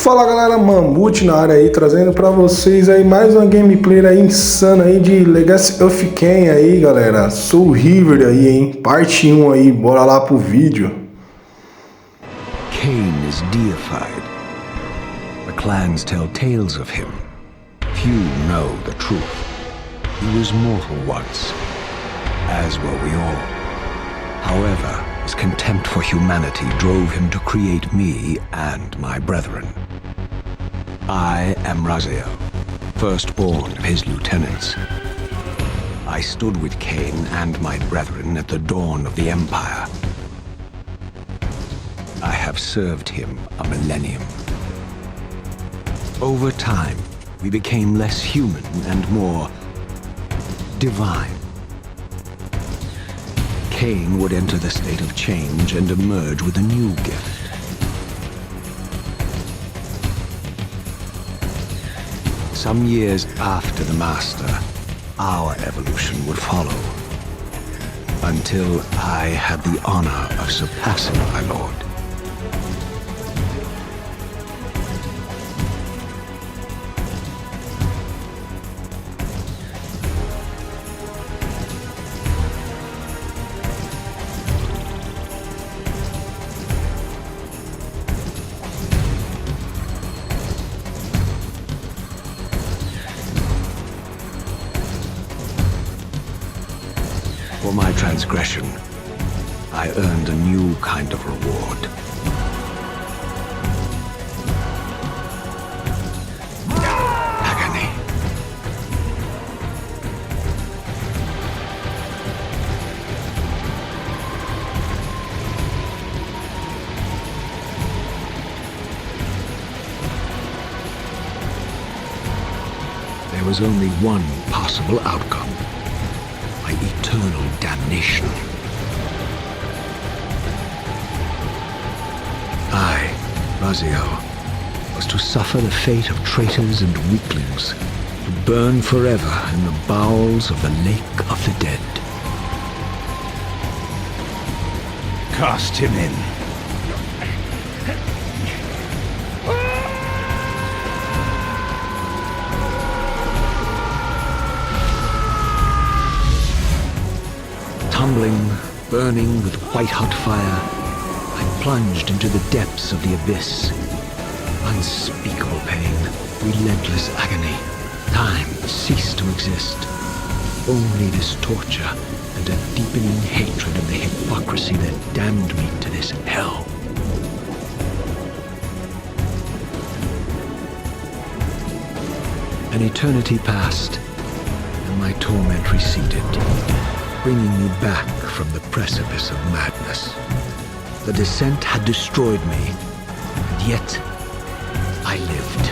Fala galera, Mamute na área aí, trazendo pra vocês aí mais uma gameplay aí insana aí de Legacy of Kain aí, galera. Sou o Reaver aí, hein, parte 1 aí, bora lá pro vídeo. Kain is deified. The clans tell tales of him. Few know the truth. He was mortal once, as were we all. However, his contempt for humanity drove him to create me and my brethren. I am Raziel, firstborn of his lieutenants. I stood with Kain and my brethren at the dawn of the Empire. I have served him a millennium. Over time, we became less human and more divine. Kain would enter the state of change and emerge with a new gift. Some years after the Master, our evolution would follow, until I had the honor of surpassing my lord. For my transgression, I earned a new kind of reward. Agony. There was only one possible outcome. Eternal damnation. I, Raziel, was to suffer the fate of traitors and weaklings, to burn forever in the bowels of the Lake of the Dead. Cast him in. Tumbling, burning with white-hot fire, I plunged into the depths of the abyss. Unspeakable pain, relentless agony. Time ceased to exist. Only this torture and a deepening hatred of the hypocrisy that damned me to this hell. An eternity passed, and my torment receded, bringing me back from the precipice of madness. The descent had destroyed me, and yet I lived.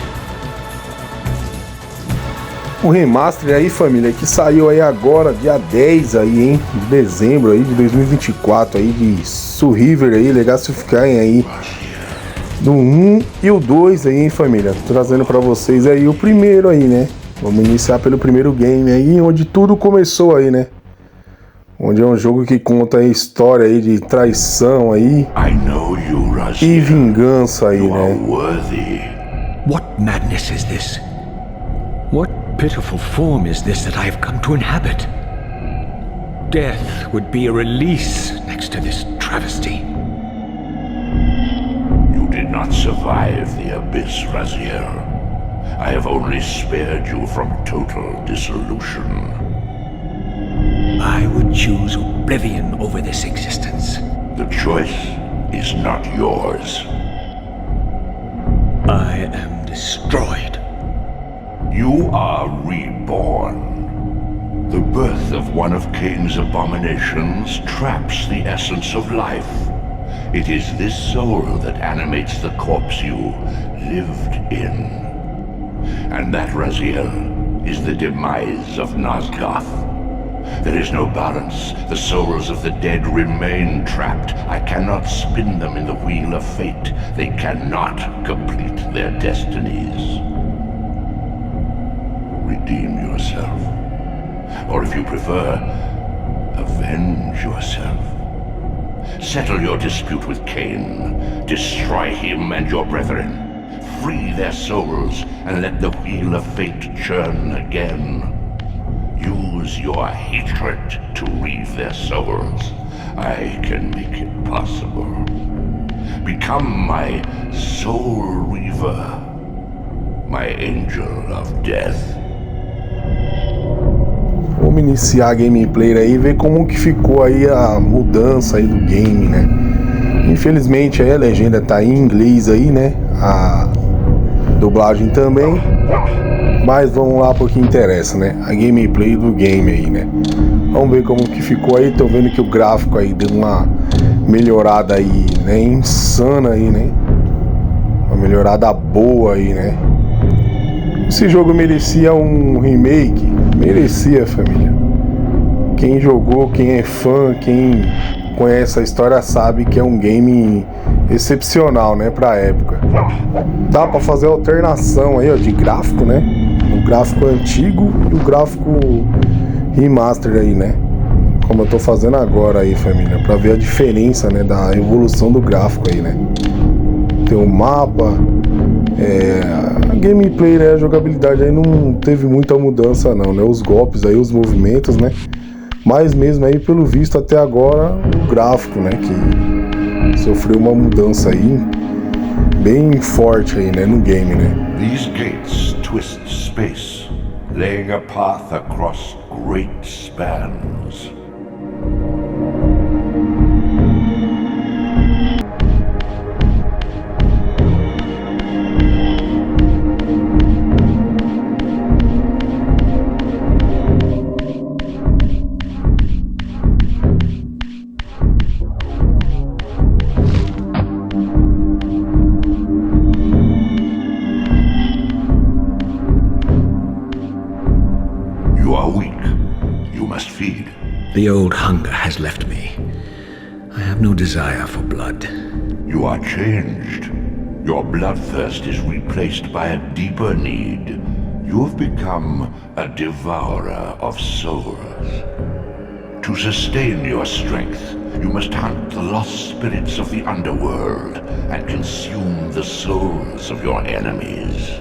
O Remastered aí, família, que saiu aí agora, dia 10 aí, hein, de dezembro aí de 2024 aí, de Reaver aí, Legacy of Kain aí, do 1 e o 2 aí, hein, família, trazendo pra vocês aí o primeiro aí, né, vamos iniciar pelo primeiro game aí, onde tudo começou aí, né, onde é um jogo que conta a história aí de traição aí e vingança aí, né? What madness is this? What pitiful form is this that I have come to inhabit? Death would be a release next to this travesty. You did not survive the abyss, Raziel. I have only spared you from total dissolution. I would choose oblivion over this existence. The choice is not yours. I am destroyed. You are reborn. The birth of one of Kain's abominations traps the essence of life. It is this soul that animates the corpse you lived in. And that, Raziel, is the demise of Nosgoth. There is no balance. The souls of the dead remain trapped. I cannot spin them in the wheel of fate. They cannot complete their destinies. Redeem yourself. Or if you prefer, avenge yourself. Settle your dispute with Kain. Destroy him and your brethren. free their souls and let the wheel of fate churn again. Use your hatred to reave their souls. I can make it possible. Become my soul reaver, my angel of death. Vamos iniciar a gameplay aí e ver como que ficou aí a mudança aí do game, né? Infelizmente aí a legenda tá em inglês aí, né? A dublagem também. Mas vamos lá pro que interessa, né? A gameplay do game aí, né? Vamos ver como que ficou aí. Tô vendo que o gráfico aí deu uma melhorada aí, né? Insana aí, né? Uma melhorada boa aí, né? Esse jogo merecia um remake. Merecia, família. Quem jogou, quem é fã, quem conhece a história sabe que é um game excepcional, né, pra época. Dá pra fazer alternação aí, ó, de gráfico, né? O gráfico antigo e o gráfico remaster aí, né? Como eu tô fazendo agora aí, família, pra ver a diferença, né, da evolução do gráfico aí, né? Tem o mapa, a gameplay, né, a jogabilidade aí não teve muita mudança não, né? Os golpes aí, os movimentos, né? Mas mesmo aí, pelo visto até agora, o gráfico, né, que sofreu uma mudança aí bem forte aí, né, no game, né? These gates twist space, laying a path across great spans. The old hunger has left me. I have no desire for blood. You are changed. Your bloodthirst is replaced by a deeper need. You have become a devourer of souls. To sustain your strength, you must hunt the lost spirits of the underworld and consume the souls of your enemies.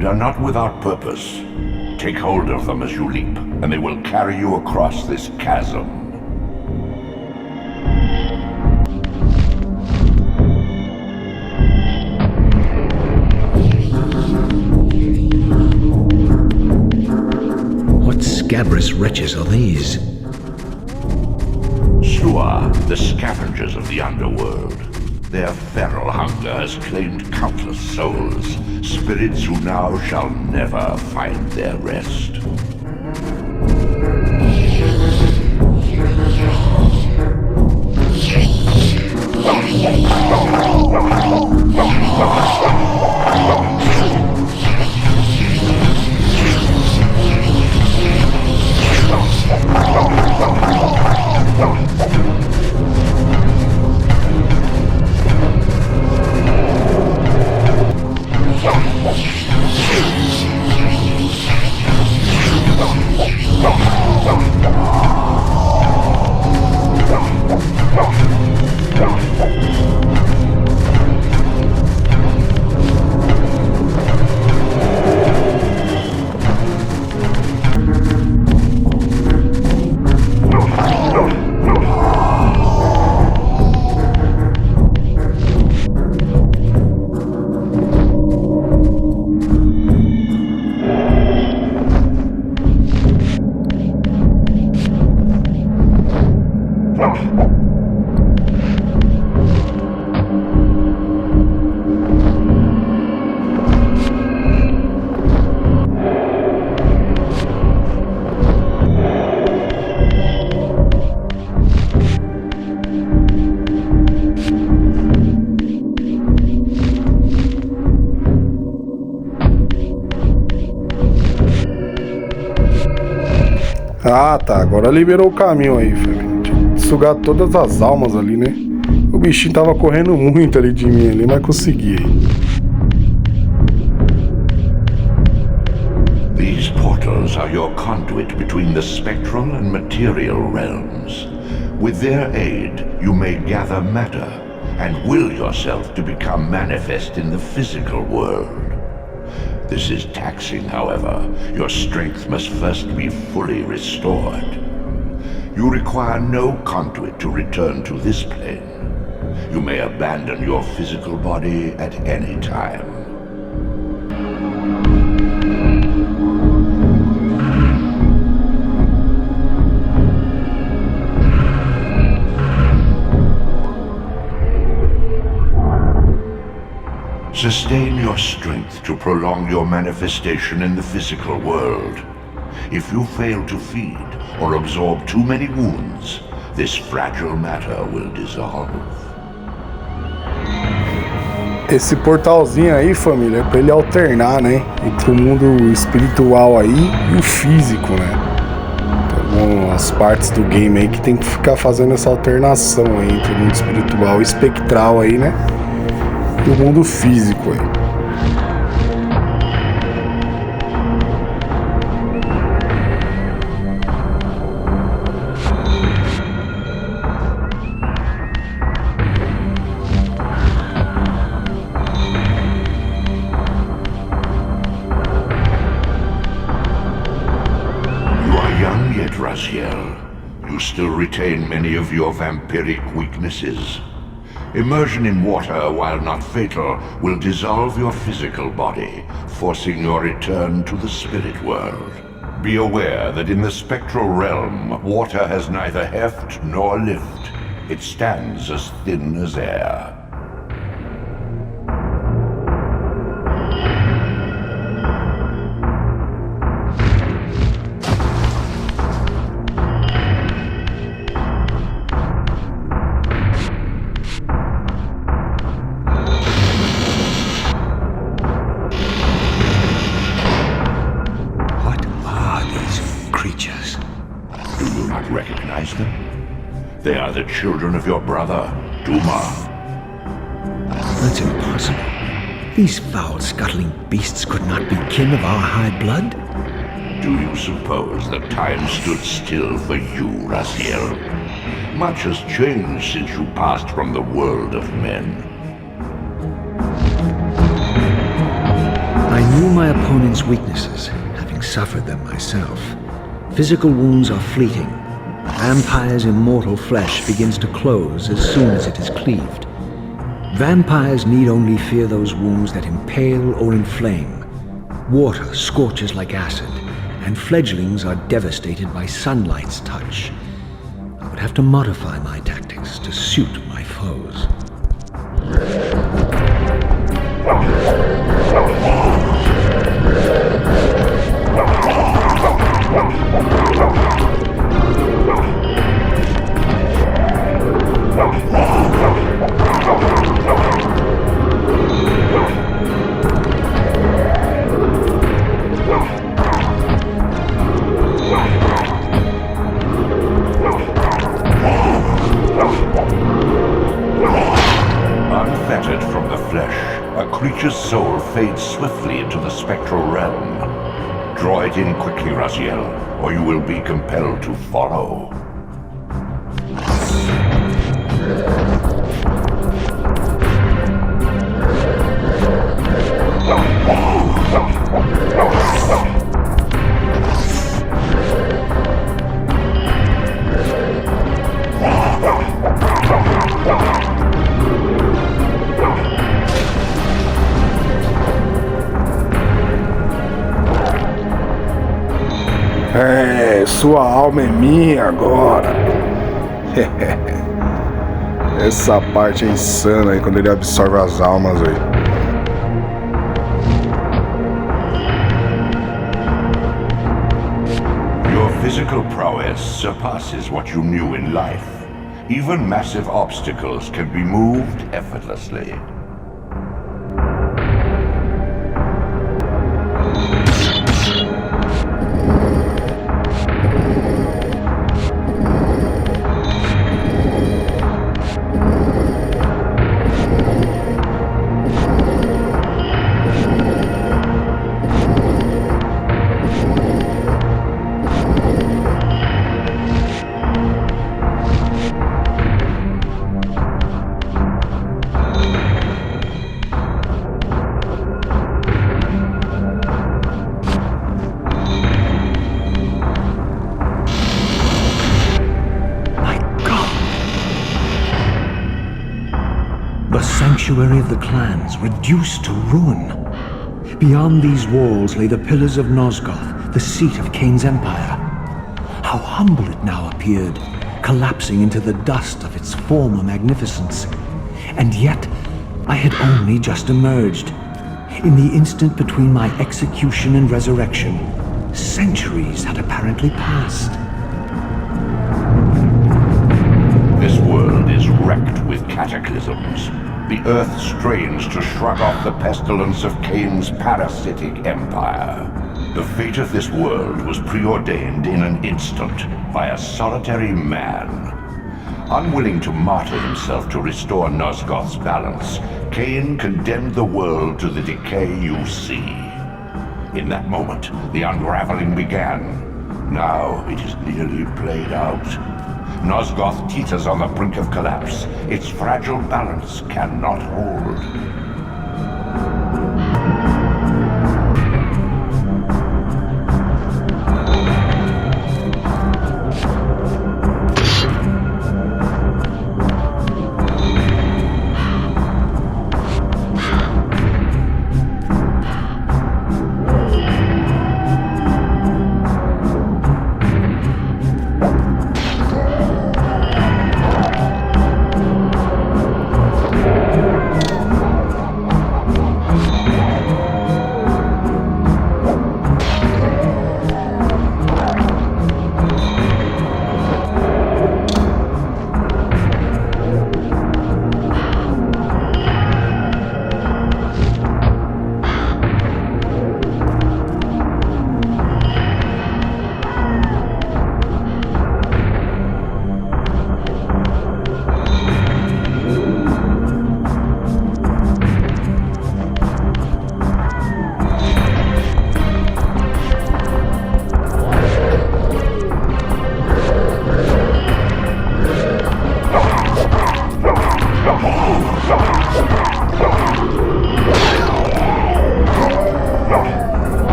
Are not without purpose. Take hold of them as you leap, and they will carry you across this chasm. What scabrous wretches are these? Shua, the scavengers of the underworld. Their feral hunger has claimed countless souls, spirits who now shall never find their rest. Ah, tá. Agora liberou o caminho aí, família. Tinha que sugar todas as almas ali, né? O bichinho tava correndo muito ali de mim ali, mas consegui. These portals are your conduit between the spectral and material realms. With their aid, you may gather matter and will yourself to become manifest in the physical world. This is taxing, however. Your strength must first be fully restored. You require no conduit to return to this plane. You may abandon your physical body at any time. Sustain your strength to prolong your manifestation in the physical world. If you fail to feed or absorb too many wounds, this fragile matter will dissolve. Esse portalzinho aí, família, é pra ele alternar, né? Entre o mundo espiritual aí e o físico, né? Tem as partes do game aí que tem que ficar fazendo essa alternação aí entre o mundo espiritual e espectral aí, né? E o mundo físico aí. Raziel, you still retain many of your vampiric weaknesses. Immersion in water, while not fatal, will dissolve your physical body, forcing your return to the spirit world. Be aware that in the spectral realm, water has neither heft nor lift. It stands as thin as air. They are the children of your brother, Duma. That's impossible. These foul, scuttling beasts could not be kin of our high blood. Do you suppose that time stood still for you, Raziel? Much has changed since you passed from the world of men. I knew my opponent's weaknesses, having suffered them myself. Physical wounds are fleeting. Vampire's immortal flesh begins to close as soon as it is cleaved. Vampires need only fear those wounds that impale or inflame. Water scorches like acid, and fledglings are devastated by sunlight's touch. I would have to modify my tactics to suit my foes. Unfettered from the flesh, a creature's soul fades swiftly into the spectral realm. Draw it in quickly, Raziel, or you will be compelled to follow. É, sua alma é minha agora. Essa parte é insana aí quando ele absorve as almas aí. Your physical prowess surpasses what you knew in life. Even massive obstacles can be moved effortlessly. The sanctuary of the clans reduced to ruin. Beyond these walls lay the pillars of Nosgoth, the seat of Kain's empire. How humble it now appeared, collapsing into the dust of its former magnificence. And yet, I had only just emerged. In the instant between my execution and resurrection, centuries had apparently passed. This world is wrecked with cataclysms. The earth strains to shrug off the pestilence of Kain's parasitic empire. The fate of this world was preordained in an instant by a solitary man. Unwilling to martyr himself to restore Nosgoth's balance, Kain condemned the world to the decay you see. In that moment, the unraveling began. Now it is nearly played out. Nosgoth teeters on the brink of collapse. Its fragile balance cannot hold.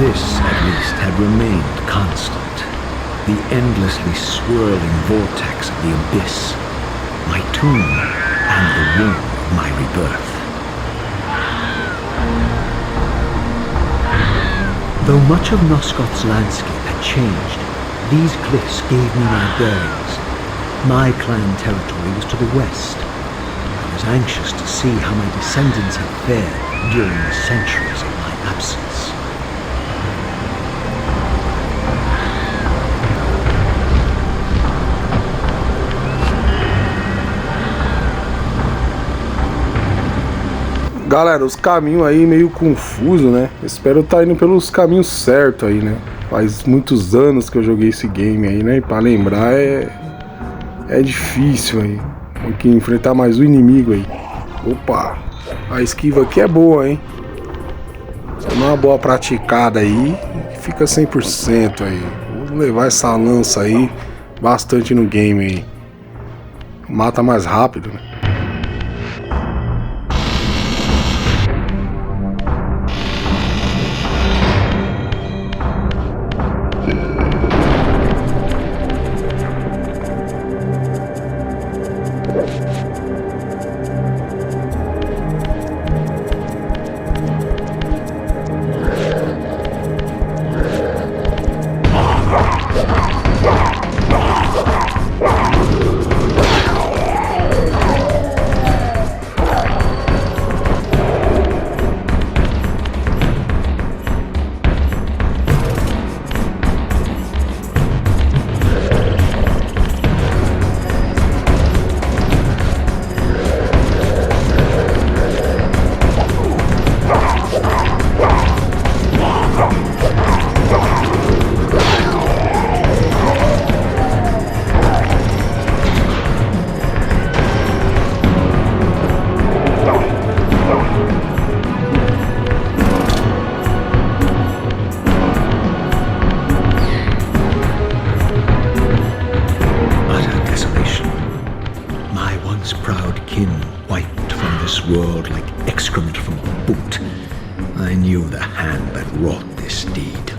This, at least, had remained constant. The endlessly swirling vortex of the abyss, my tomb, and the womb of my rebirth. Though much of Nosgoth's landscape had changed, these cliffs gave me my bearings. My clan territory was to the west. I was anxious to see how my descendants had fared during the centuries of my absence. Galera, os caminhos aí meio confuso, né? Espero estar indo pelos caminhos certos aí, né? Faz muitos anos que eu joguei esse game aí, né? E pra lembrar é difícil aí. Tem que enfrentar mais um inimigo aí. Opa! A esquiva aqui é boa, hein? Só dá uma boa praticada aí e fica 100% aí. Vou levar essa lança aí bastante no game aí. Mata mais rápido, né? wrought this deed.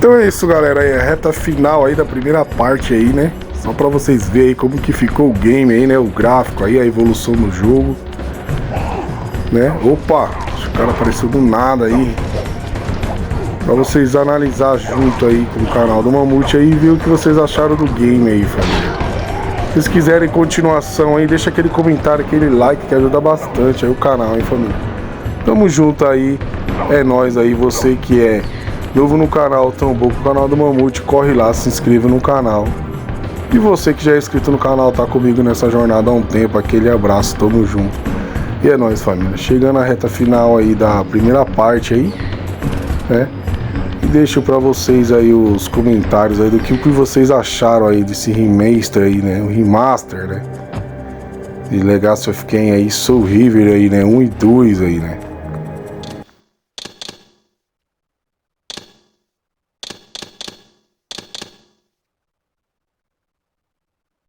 Então é isso, galera, aí a reta final aí da primeira parte aí, né? Só pra vocês verem aí como que ficou o game aí, né? O gráfico aí, a evolução do jogo, né? Opa, o cara apareceu do nada aí. Pra vocês analisar junto aí com o canal do Mamute aí e ver o que vocês acharam do game aí, família. Se vocês quiserem continuação aí, deixa aquele comentário, aquele like que ajuda bastante aí o canal, hein, família. Tamo junto aí, é nóis aí, você que é novo no canal, trombou com o canal do Mamute, corre lá, se inscreva no canal. E você que já é inscrito no canal, tá comigo nessa jornada há um tempo, aquele abraço, tamo junto. E é nóis, família, chegando à reta final aí da primeira parte aí, né? E deixo pra vocês aí os comentários aí do que vocês acharam aí desse remaster aí, né? O remaster, né? De Legacy of Kain aí, Reaver aí, né? 1 e 2 aí, né?